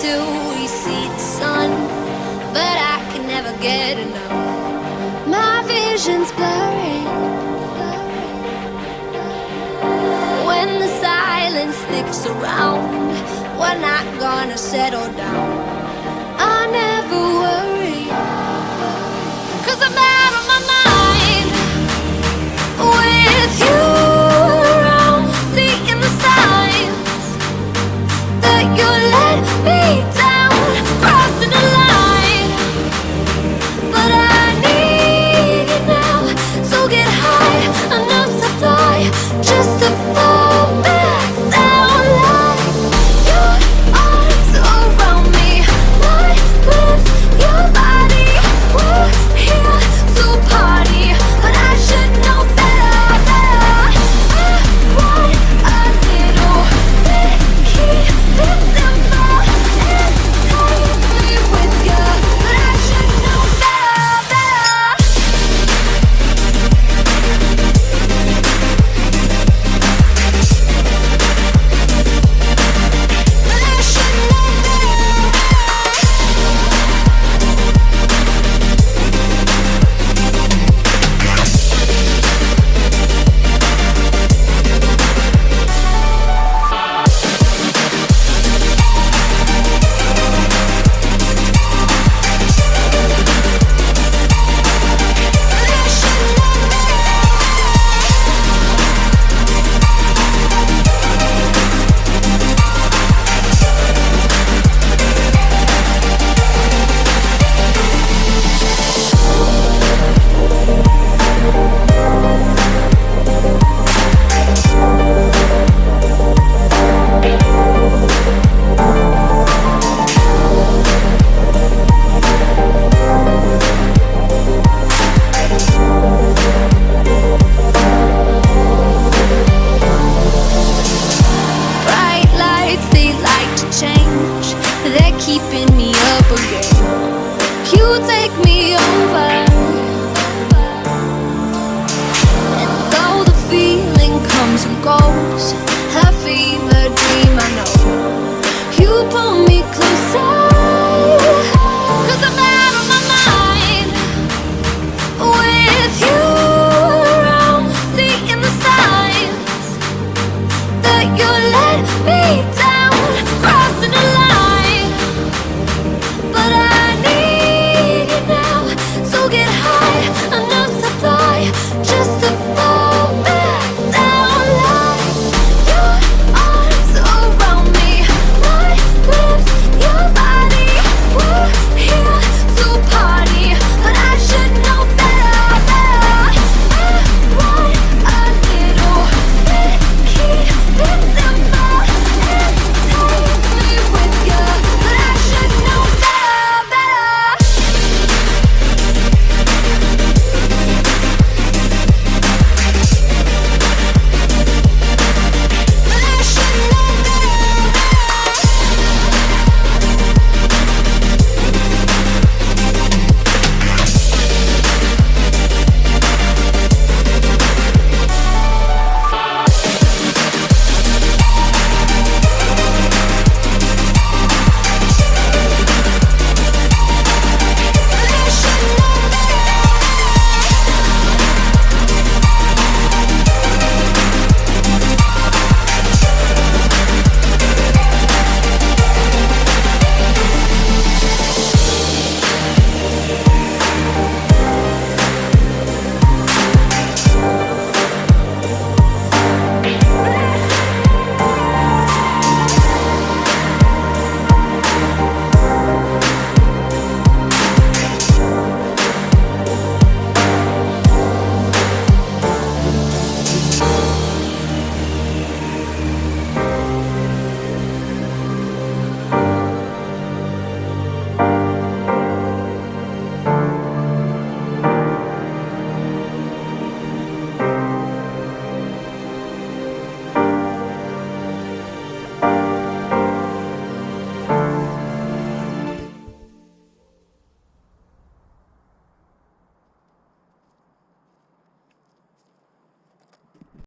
till we see the sun, but I can never get enough. My vision's blurry when the silence sticks around. We're not gonna settle down. I never worry, 'cause I'm out of my mind with you around, seeing the signs that you let me down, crossing the line. But I need you now, so get high enough to fly, just to fall back down. Like your arms around me, my lips, your body. We're here to party, but I should know better, better. I want a little bit, keep it simple and take me with you, but I should know better, better. But I should know better. Bright lights, they like to change. They're keeping me up again. You take me over, and though the feeling comes and goes, a fever dream I know, you pull me closer, 'cause I'm out of my mind with you around, seeing the signs that you